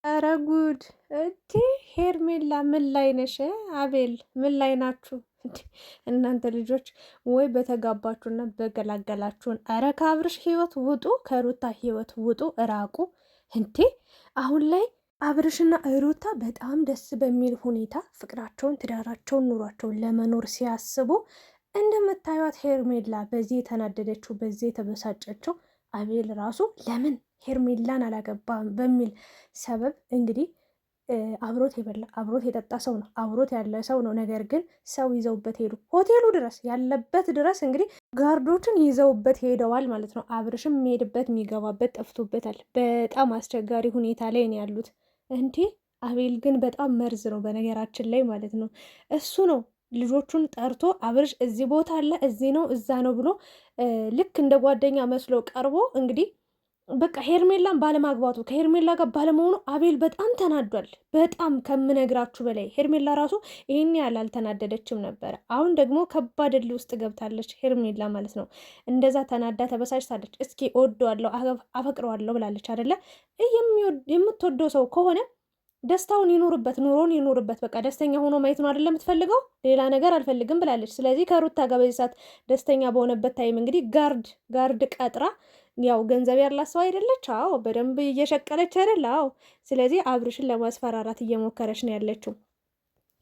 ኧረ ጉድ! እንዴ ሄርሜላ ምን ላይ ነሽ? አቤል ምን ላይ ናችሁ? እናንተ ልጆች ወይ በተጋባችሁና በገላገላችሁን። ኧረ ከአብርሽ ህይወት ውጡ፣ ከሩታ ህይወት ውጡ፣ እራቁ። እንዴ አሁን ላይ አብርሽና ሩታ በጣም ደስ በሚል ሁኔታ ፍቅራቸውን፣ ትዳራቸውን፣ ኑሯቸውን ለመኖር ሲያስቡ እንደምታዩት ሄርሜላ በዚህ የተናደደችው በዚህ የተበሳጨችው አቤል ራሱ ለምን ሄርሜላን አላገባም በሚል ሰበብ እንግዲህ አብሮት የበላ አብሮት የጠጣ ሰው ነው፣ አብሮት ያለ ሰው ነው። ነገር ግን ሰው ይዘውበት ሄዱ፣ ሆቴሉ ድረስ ያለበት ድረስ እንግዲህ ጋርዶችን ይዘውበት ሄደዋል ማለት ነው። አብርሽም የሚሄድበት የሚገባበት ጠፍቶበታል። በጣም አስቸጋሪ ሁኔታ ላይ ነው ያሉት። እንዴ አቤል ግን በጣም መርዝ ነው በነገራችን ላይ ማለት ነው። እሱ ነው ልጆቹን ጠርቶ አብርሽ እዚህ ቦታ አለ፣ እዚህ ነው፣ እዛ ነው ብሎ ልክ እንደ ጓደኛ መስሎ ቀርቦ እንግዲህ በቃ ሄርሜላን ባለማግባቱ ከሄርሜላ ጋር ባለመሆኑ አቤል በጣም ተናዷል። በጣም ከምነግራችሁ በላይ ሄርሜላ ራሱ ይህን ያህል አልተናደደችም ነበረ። አሁን ደግሞ ከባድ እልህ ውስጥ ገብታለች ሄርሜላ ማለት ነው። እንደዛ ተናዳ ተበሳጭታለች። እስኪ እወደዋለሁ አፈቅረዋለሁ ብላለች አይደለ? የምትወደው ሰው ከሆነ ደስታውን ይኑርበት፣ ኑሮን ይኑርበት። በቃ ደስተኛ ሆኖ ማየት ነው አይደለም የምትፈልገው? ሌላ ነገር አልፈልግም ብላለች። ስለዚህ ከሩታ ጋር በዚህ ሰዓት ደስተኛ በሆነበት ታይም እንግዲህ ጋርድ ቀጥራ ያው ገንዘብ ያላት ሰው አይደለች? አዎ በደንብ እየሸቀለች አይደል? አዎ። ስለዚህ አብርሽን ለማስፈራራት እየሞከረች ነው ያለችው።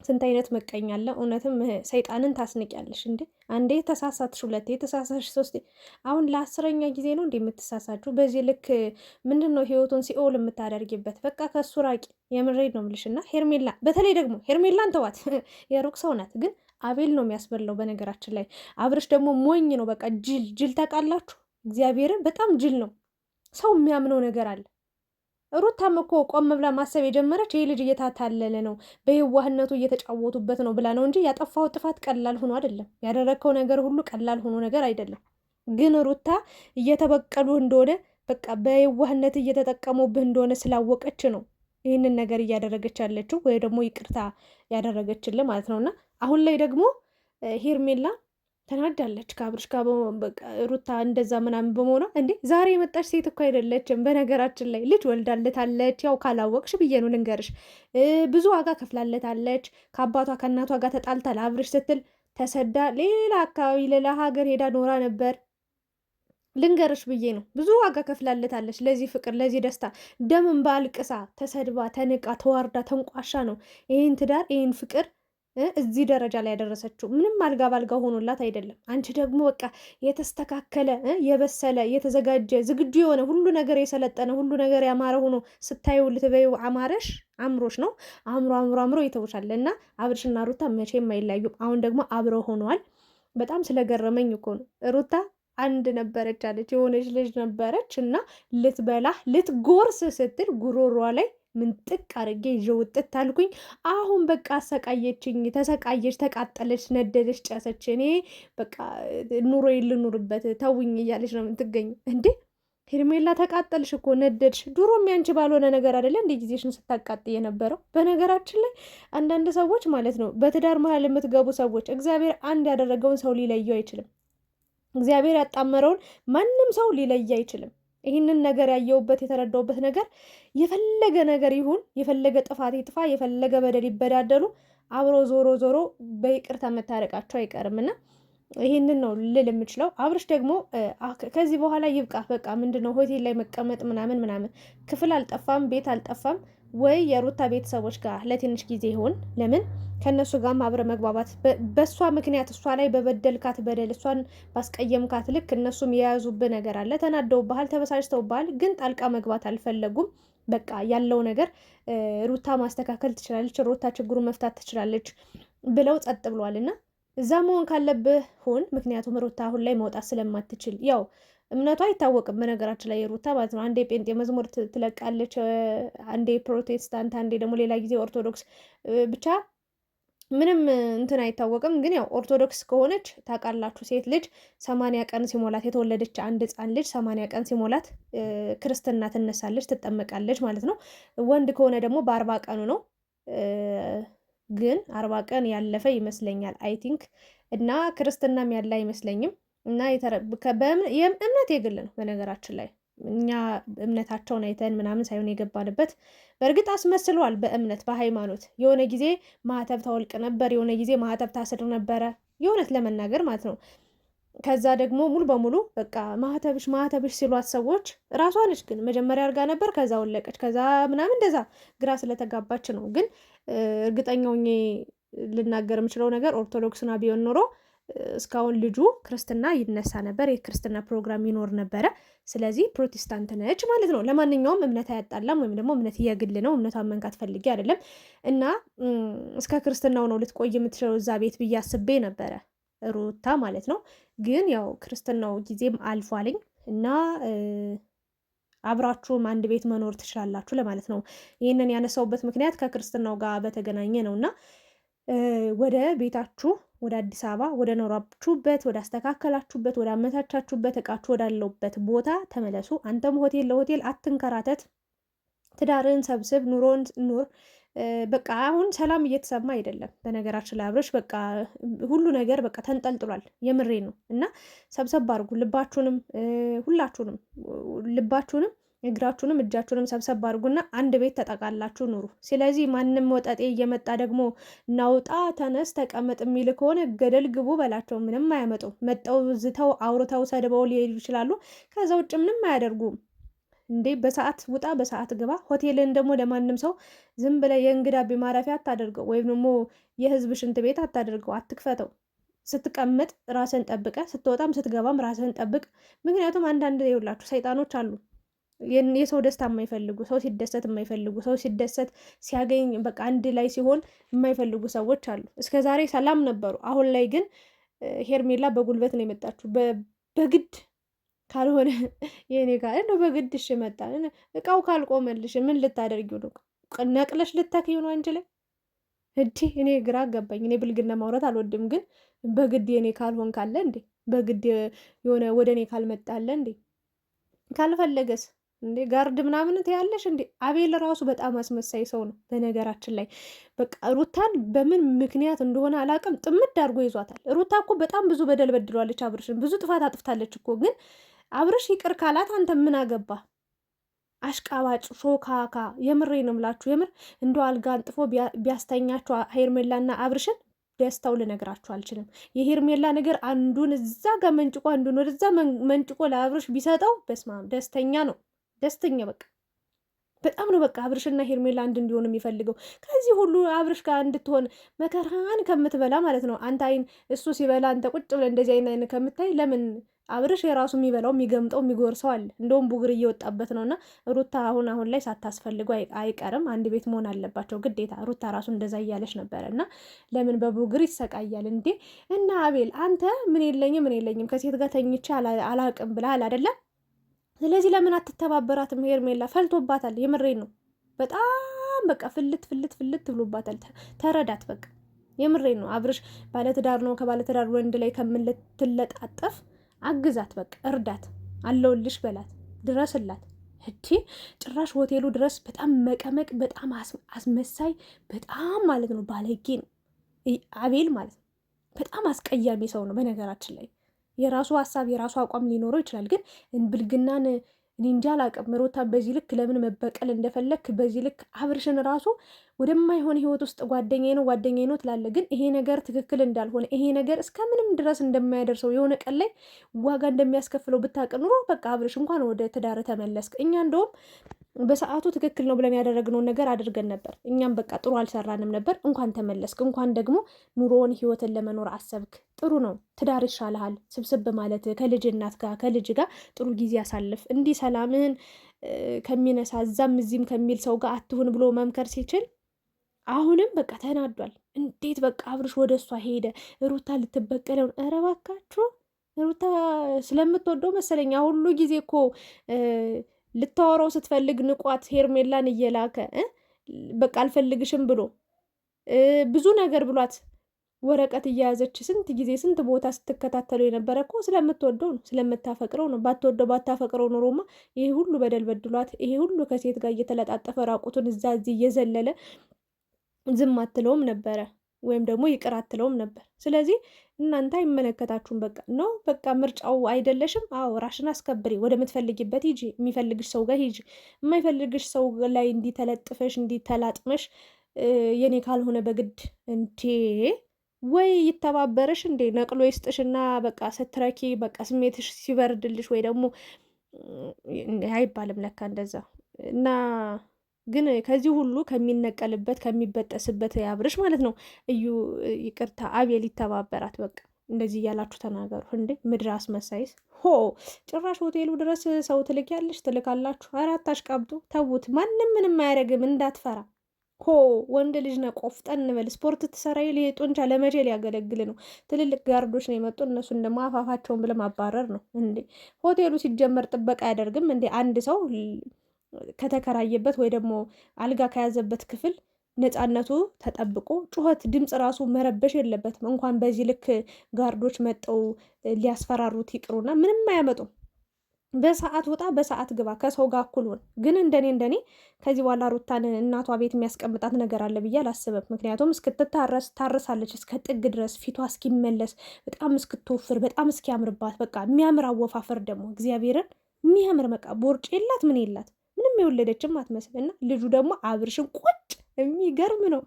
ስንት አይነት መቀኛ አለ። እውነትም ሰይጣንን ታስንቂያለሽ እንዴ! አንዴ ተሳሳትሽ፣ ሁለቴ ተሳሳሽ፣ ሶስቴ አሁን ለ10ኛ ጊዜ ነው እንዴ የምትሳሳችሁ? በዚህ ልክ ምንድን ነው ህይወቱን ሲኦል የምታደርጊበት? በቃ ከሱ ራቂ። የምሬድ ነው የምልሽ። እና ሄርሜላ በተለይ ደግሞ ሄርሜላን ተዋት፣ የሩቅ ሰው ናት። ግን አቤል ነው የሚያስበላው። በነገራችን ላይ አብርሽ ደግሞ ሞኝ ነው። በቃ ጅል ታውቃላችሁ። እግዚአብሔርን በጣም ጅል ነው። ሰው የሚያምነው ነገር አለ። ሩታም እኮ ቆም ብላ ማሰብ የጀመረች ይህ ልጅ እየታታለለ ነው፣ በየዋህነቱ እየተጫወቱበት ነው ብላ ነው እንጂ ያጠፋው ጥፋት ቀላል ሆኖ አይደለም። ያደረግከው ነገር ሁሉ ቀላል ሆኖ ነገር አይደለም። ግን ሩታ እየተበቀሉ እንደሆነ በቃ በየዋህነት እየተጠቀሙብህ እንደሆነ ስላወቀች ነው ይህንን ነገር እያደረገች ያለችው፣ ወይ ደግሞ ይቅርታ ያደረገችልን ማለት ነው። እና አሁን ላይ ደግሞ ሄርሜላ ተናዳለች ከአብርሽ ጋር ሩታ እንደዛ ምናምን በመሆኗ። እንዴ ዛሬ የመጣች ሴት እኮ አይደለችም። በነገራችን ላይ ልጅ ወልዳለታለች። ያው ካላወቅሽ ብዬ ነው ልንገርሽ። ብዙ ዋጋ ከፍላለታለች። ከአባቷ ከእናቷ ጋር ተጣልታ ለአብርሽ ስትል ተሰዳ ሌላ አካባቢ ሌላ ሀገር ሄዳ ኖራ ነበር። ልንገርሽ ብዬ ነው። ብዙ ዋጋ ከፍላለታለች ለዚህ ፍቅር፣ ለዚህ ደስታ። ደም እንባ አልቅሳ ተሰድባ ተንቃ ተዋርዳ ተንቋሻ ነው ይህን ትዳር ይህን ፍቅር እዚህ ደረጃ ላይ ያደረሰችው። ምንም አልጋ ባልጋ ሆኖላት አይደለም። አንቺ ደግሞ በቃ የተስተካከለ የበሰለ የተዘጋጀ ዝግጁ የሆነ ሁሉ ነገር የሰለጠነ ሁሉ ነገር ያማረ ሆኖ ስታዩ ልትበይው አምሮች ነው አምሮ ይተውሻል። እና አብርሽና ሩታ መቼም አይለያዩም። አሁን ደግሞ አብረው ሆነዋል። በጣም ስለገረመኝ እኮ ነው። ሩታ አንድ ነበረች አለች፣ የሆነች ልጅ ነበረች እና ልትጎርስ ስትል ጉሮሯ ላይ ምንጥቅ አድርጌ ይዤው ውጥት አልኩኝ። አሁን በቃ አሰቃየችኝ፣ ተሰቃየች፣ ተቃጠለች፣ ነደደች፣ ጨሰች። እኔ በቃ ኑሮ ልኑርበት ተውኝ እያለች ነው የምትገኝ። እንዴ ሄርሜላ ተቃጠልሽ እኮ ነደድሽ። ድሮም ያንቺ ባልሆነ ነገር አይደለ እንደ ጊዜሽን ስታቃጥ የነበረው። በነገራችን ላይ አንዳንድ ሰዎች ማለት ነው በትዳር መሀል የምትገቡ ሰዎች እግዚአብሔር አንድ ያደረገውን ሰው ሊለየው አይችልም። እግዚአብሔር ያጣመረውን ማንም ሰው ሊለይ አይችልም። ይህንን ነገር ያየውበት የተረዳውበት ነገር የፈለገ ነገር ይሁን፣ የፈለገ ጥፋት ይጥፋ፣ የፈለገ በደል ይበዳደሉ፣ አብሮ ዞሮ በይቅርታ መታረቃቸው አይቀርም። እና ይህንን ነው ልል የምችለው። አብርሽ ደግሞ ከዚህ በኋላ ይብቃ በቃ። ምንድነው ሆቴል ላይ መቀመጥ ምናምን ክፍል አልጠፋም፣ ቤት አልጠፋም። ወይ የሩታ ቤተሰቦች ጋር ለትንሽ ጊዜ ይሆን? ለምን ከነሱ ጋር አብረ መግባባት። በእሷ ምክንያት እሷ ላይ በበደልካት በደል እሷን ባስቀየምካት ልክ እነሱም የያዙብህ ነገር አለ። ተናደውብሃል፣ ተበሳጭተውብሃል። ግን ጣልቃ መግባት አልፈለጉም። በቃ ያለው ነገር ሩታ ማስተካከል ትችላለች፣ ሩታ ችግሩ መፍታት ትችላለች ብለው ጸጥ ብሏል። እና እዛ መሆን ካለብህ ሁን። ምክንያቱም ሩታ አሁን ላይ መውጣት ስለማትችል ያው እምነቷ አይታወቅም። በነገራችን ላይ የሩታ ማለት ነው አንዴ ጴንጤ መዝሙር ትለቃለች፣ አንዴ ፕሮቴስታንት፣ አንዴ ደግሞ ሌላ ጊዜ ኦርቶዶክስ። ብቻ ምንም እንትን አይታወቅም። ግን ያው ኦርቶዶክስ ከሆነች ታውቃላችሁ፣ ሴት ልጅ 80 ቀን ሲሞላት የተወለደች አንድ ሕፃን ልጅ 80 ቀን ሲሞላት ክርስትና ትነሳለች፣ ትጠመቃለች ማለት ነው። ወንድ ከሆነ ደግሞ በ40 ቀኑ ነው። ግን 40 ቀን ያለፈ ይመስለኛል አይ ቲንክ። እና ክርስትናም ያለ አይመስለኝም። እና የእምነት የግል ነው በነገራችን ላይ እኛ እምነታቸውን አይተን ምናምን ሳይሆን የገባንበት። በእርግጥ አስመስለዋል በእምነት በሃይማኖት የሆነ ጊዜ ማህተብ ታወልቅ ነበር፣ የሆነ ጊዜ ማህተብ ታስር ነበረ፣ የእውነት ለመናገር ማለት ነው። ከዛ ደግሞ ሙሉ በሙሉ በቃ ማህተብሽ ሲሏት ሰዎች ራሷ ነች ግን መጀመሪያ አድርጋ ነበር፣ ከዛ ወለቀች፣ ከዛ ምናምን እንደዛ ግራ ስለተጋባች ነው። ግን እርግጠኛው ልናገር የምችለው ነገር ኦርቶዶክስና ቢሆን ኖሮ እስካሁን ልጁ ክርስትና ይነሳ ነበር፣ የክርስትና ፕሮግራም ይኖር ነበረ። ስለዚህ ፕሮቴስታንት ነች ማለት ነው። ለማንኛውም እምነት አያጣላም፣ ወይም ደግሞ እምነት የግል ነው። እምነቷን መንካት ፈልጌ አይደለም። እና እስከ ክርስትናው ነው ልትቆይ የምትችለው እዛ ቤት ብዬ አስቤ ነበረ ሩታ ማለት ነው። ግን ያው ክርስትናው ጊዜም አልፏልኝ እና አብራችሁም አንድ ቤት መኖር ትችላላችሁ ለማለት ነው። ይህንን ያነሳውበት ምክንያት ከክርስትናው ጋር በተገናኘ ነው እና ወደ ቤታችሁ ወደ አዲስ አበባ ወደ ኖራችሁበት ወደ አስተካከላችሁበት ወደ አመቻቻችሁበት እቃችሁ ወዳለውበት ቦታ ተመለሱ። አንተም ሆቴል ለሆቴል አትንከራተት፣ ትዳርን ሰብስብ፣ ኑሮን ኑር። በቃ አሁን ሰላም እየተሰማ አይደለም። በነገራችን ላይ አብረሽ በቃ ሁሉ ነገር በቃ ተንጠልጥሏል። የምሬ ነው እና ሰብሰብ አድርጉ ልባችሁንም፣ ሁላችሁንም ልባችሁንም እግራችሁንም እጃችሁንም ሰብሰብ አድርጉና አንድ ቤት ተጠቃላችሁ ኑሩ። ስለዚህ ማንም ወጠጤ እየመጣ ደግሞ ናውጣ ተነስ ተቀመጥ የሚል ከሆነ ገደል ግቡ በላቸው። ምንም አያመጡም። መጠው ዝተው አውርተው ሰድበው ሊሄዱ ይችላሉ። ከዛ ውጭ ምንም አያደርጉም። እንዴ በሰዓት ውጣ በሰዓት ግባ። ሆቴልን ደግሞ ለማንም ሰው ዝም ብለህ የእንግዳ ማረፊያ አታደርገው፣ ወይም ደግሞ የህዝብ ሽንት ቤት አታደርገው፣ አትክፈተው። ስትቀመጥ ራስን ጠብቀ፣ ስትወጣም ስትገባም ራስን ጠብቅ። ምክንያቱም አንዳንድ ይኸውላችሁ ሰይጣኖች አሉ የሰው ደስታ የማይፈልጉ፣ ሰው ሲደሰት የማይፈልጉ፣ ሰው ሲደሰት ሲያገኝ በቃ አንድ ላይ ሲሆን የማይፈልጉ ሰዎች አሉ። እስከ ዛሬ ሰላም ነበሩ። አሁን ላይ ግን ሄርሜላ በጉልበት ነው የመጣችሁ፣ በግድ ካልሆነ የኔ ጋር እንደው በግድሽ መጣ። እቃው ካልቆመልሽ ምን ልታደርጊው ነው? ነቅለሽ ልታክዩ ነው አንቺ ላይ እንዴ? እኔ ግራ ገባኝ። እኔ ብልግና ማውራት አልወድም፣ ግን በግድ የኔ ካልሆን ካለ እንዴ? በግድ የሆነ ወደ እኔ ካልመጣለ እንዴ? ካልፈለገስ እንዴ ጋርድ ምናምን ትያለሽ እንዴ? አቤል ራሱ በጣም አስመሳይ ሰው ነው በነገራችን ላይ። በቃ ሩታን በምን ምክንያት እንደሆነ አላውቅም፣ ጥምድ አድርጎ ይዟታል። ሩታ እኮ በጣም ብዙ በደል በድሏለች፣ አብርሽን ብዙ ጥፋት አጥፍታለች እኮ። ግን አብርሽ ይቅር ካላት አንተ ምን አገባ? አሽቃባጭ ሾካካ። የምሬ ነው የምላችሁ። የምር እንደ አልጋ አንጥፎ ቢያስተኛችሁ ሄርሜላና አብርሽን ደስታው ልነግራችሁ አልችልም። የሄርሜላ ነገር አንዱን እዛ ጋር መንጭቆ አንዱን ወደዛ መንጭቆ ለአብርሽ ቢሰጠው በስመ አብ ደስተኛ ነው። ደስተኛ በቃ በጣም ነው በቃ አብርሽና ሄርሜላ አንድ እንዲሆን የሚፈልገው። ከዚህ ሁሉ አብርሽ ጋር እንድትሆን መከራን ከምትበላ ማለት ነው። አንተ አይን እሱ ሲበላ አንተ ቁጭ ብለህ እንደዚህ አይነት ከምታይ ለምን አብርሽ የራሱ የሚበላው የሚገምጠው የሚጎርሰው አለ። እንደውም ቡግር እየወጣበት ነው። እና ሩታ አሁን ላይ ሳታስፈልገው አይቀርም። አንድ ቤት መሆን አለባቸው ግዴታ። ሩታ ራሱ እንደዛ እያለች ነበረ። እና ለምን በቡግር ይሰቃያል እንዴ? እና አቤል አንተ ምን የለኝም ከሴት ጋር ተኝቼ አላቅም ብለሃል አይደለም? ስለዚህ ለምን አትተባበራትም? ሄርሜላ ፈልቶባታል። የምሬን ነው። በጣም በቃ ፍልት ብሎባታል። ተረዳት በቃ የምሬን ነው። አብርሽ ባለትዳር ነው። ከባለትዳር ወንድ ላይ ከምትለጣጠፍ አግዛት፣ በቃ እርዳት፣ አለውልሽ በላት፣ ድረስላት። እቺ ጭራሽ ሆቴሉ ድረስ በጣም መቀመቅ፣ በጣም አስመሳይ፣ በጣም ማለት ነው ባለጌ ነው አቤል ማለት ነው። በጣም አስቀያሚ ሰው ነው በነገራችን ላይ። የራሱ ሀሳብ የራሱ አቋም ሊኖረው ይችላል። ግን ብልግናን እኔ እንጃ አላውቅም። ሩታን በዚህ ልክ ለምን መበቀል እንደፈለክ በዚህ ልክ አብርሽን ራሱ ወደማይሆን ህይወት ውስጥ ጓደኛዬ ነው ትላለ። ግን ይሄ ነገር ትክክል እንዳልሆነ ይሄ ነገር እስከምንም ድረስ እንደማያደርሰው የሆነ ቀን ላይ ዋጋ እንደሚያስከፍለው ብታውቅ ኑሮ በቃ አብርሽ እንኳን ወደ ትዳር ተመለስክ። እኛ እንደውም በሰዓቱ ትክክል ነው ብለን ያደረግነውን ነገር አድርገን ነበር። እኛም በቃ ጥሩ አልሰራንም ነበር። እንኳን ተመለስክ፣ እንኳን ደግሞ ኑሮውን ህይወትን ለመኖር አሰብክ። ጥሩ ነው። ትዳር ይሻልሃል። ስብስብ ማለት ከልጅ እናት ጋር ከልጅ ጋር ጥሩ ጊዜ ያሳልፍ። እንዲህ ሰላምህን ከሚነሳ እዛም እዚህም ከሚል ሰው ጋር አትሁን ብሎ መምከር ሲችል አሁንም በቃ ተናዷል። እንዴት በቃ አብርሽ ወደ እሷ ሄደ? ሩታ ልትበቀለው። ኧረ እባካችሁ ሩታ ስለምትወደው መሰለኝ ሁሉ ጊዜ እኮ ልታወራው ስትፈልግ ንቋት ሄርሜላን እየላከ በቃ አልፈልግሽም ብሎ ብዙ ነገር ብሏት ወረቀት እየያዘች ስንት ጊዜ ስንት ቦታ ስትከታተለው የነበረ እኮ ስለምትወደው ነው፣ ስለምታፈቅረው ነው። ባትወደው ባታፈቅረው ኖሮማ ይሄ ሁሉ በደል በድሏት ይሄ ሁሉ ከሴት ጋር እየተለጣጠፈ ራቁቱን እዛ እዚህ እየዘለለ ዝም አትለውም ነበረ። ወይም ደግሞ ይቅር አትለውም ነበር። ስለዚህ እናንተ አይመለከታችሁም። በቃ ነው በቃ ምርጫው አይደለሽም። አዎ ራሽን አስከብሪ፣ ወደ ምትፈልጊበት ሂጂ፣ የሚፈልግሽ ሰው ጋር ሂጂ። የማይፈልግሽ ሰው ላይ እንዲተለጥፈሽ እንዲተላጥመሽ የኔ ካልሆነ በግድ እንዴ ወይ ይተባበርሽ እንዴ ነቅሎ ይስጥሽና በቃ ስትረኪ በቃ ስሜትሽ ሲበርድልሽ ወይ ደግሞ አይባልም ለካ እንደዛ እና ግን ከዚህ ሁሉ ከሚነቀልበት ከሚበጠስበት ያብርሽ ማለት ነው እዩ ይቅርታ አቤል ይተባበራት። በቃ እንደዚህ እያላችሁ ተናገሩ እንዴ ምድር አስመሳይስ ሆ ጭራሽ ሆቴሉ ድረስ ሰው ትልኪያለሽ ትልካላችሁ። አራት አሽቃብጡ ተዉት። ማንም ምንም አያደርግም እንዳትፈራ። ሆ ወንድ ልጅ ነው ቆፍጠን እንበል። ስፖርት ትሰራ ይል ጡንቻ ለመቼ ሊያገለግል ነው? ትልልቅ ጋርዶች ነው የመጡ እነሱን ደግሞ አፋፋቸውን ብለ ማባረር ነው እንዴ? ሆቴሉ ሲጀመር ጥበቃ አያደርግም እንዴ? አንድ ሰው ከተከራየበት ወይ ደግሞ አልጋ ከያዘበት ክፍል ነፃነቱ ተጠብቆ ጩኸት ድምፅ ራሱ መረበሽ የለበትም። እንኳን በዚህ ልክ ጋርዶች መጠው ሊያስፈራሩት ይቅሩና ምንም አያመጡም። በሰዓት ውጣ፣ በሰዓት ግባ፣ ከሰው ጋር እኩል ሆን። ግን እንደኔ ከዚህ በኋላ ሩታን እናቷ ቤት የሚያስቀምጣት ነገር አለ ብዬ አላስብም። ምክንያቱም እስክትታረስ ታርሳለች እስከ ጥግ ድረስ ፊቷ እስኪመለስ በጣም እስክትወፍር በጣም እስኪያምርባት በቃ የሚያምር አወፋፈር ደግሞ እግዚአብሔርን የሚያምር በቃ ቦርጭ የላት ምን የላት ምንም የወለደችም አትመስል እና ልጁ ደግሞ አብርሽን ቁጭ የሚገርም ነው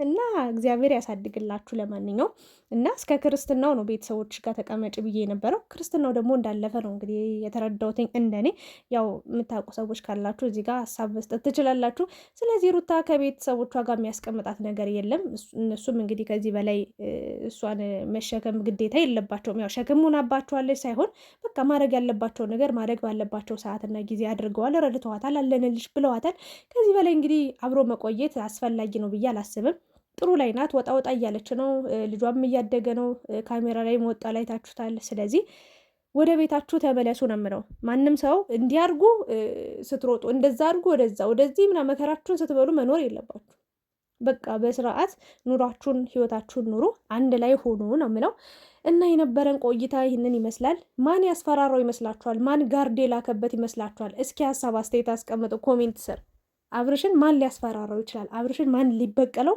እና እግዚአብሔር ያሳድግላችሁ። ለማንኛውም እና እስከ ክርስትናው ነው ቤተሰቦች ጋር ተቀመጭ ብዬ የነበረው። ክርስትናው ደግሞ እንዳለፈ ነው እንግዲህ የተረዳሁትኝ። እንደኔ ያው የምታውቁ ሰዎች ካላችሁ እዚህ ጋር ሀሳብ መስጠት ትችላላችሁ። ስለዚህ ሩታ ከቤተሰቦቿ ጋር የሚያስቀምጣት ነገር የለም። እነሱም እንግዲህ ከዚህ በላይ እሷን መሸከም ግዴታ የለባቸውም። ያው ሸክም ሆናባቸዋለች ሳይሆን በቃ ማድረግ ያለባቸው ነገር ማድረግ ባለባቸው ሰዓትና ጊዜ አድርገዋል። ረድተዋታል፣ አለንልሽ ብለዋታል። ከዚህ በላይ እንግዲህ አብሮ መቆየት አስፈላጊ ነው ብዬ አላስብም። ጥሩ ላይ ናት። ወጣ ወጣ እያለች ነው። ልጇም እያደገ ነው። ካሜራ ላይ ወጣ ላይ ታችሁታል። ስለዚህ ወደ ቤታችሁ ተመለሱ ነው የምለው። ማንም ሰው እንዲያርጉ ስትሮጡ እንደዛ አድርጉ ወደዚህ ምናምን መከራችሁን ስትበሉ መኖር የለባችሁ። በቃ በስርዓት ኑሯችሁን ህይወታችሁን ኑሩ፣ አንድ ላይ ሆኑ ነው የምለው። እና የነበረን ቆይታ ይህንን ይመስላል። ማን ያስፈራራው ይመስላችኋል? ማን ጋርድ የላከበት ይመስላችኋል? እስኪ ሀሳብ አስተያየት አስቀምጡ ኮሜንት ስር። አብርሽን ማን ሊያስፈራራው ይችላል? አብርሽን ማን ሊበቀለው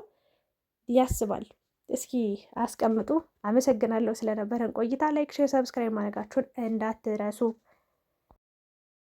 ያስባል? እስኪ አስቀምጡ። አመሰግናለሁ ስለነበረን ቆይታ። ላይክ፣ ሼር፣ ሰብስክራይብ ማድረጋችሁን እንዳትረሱ።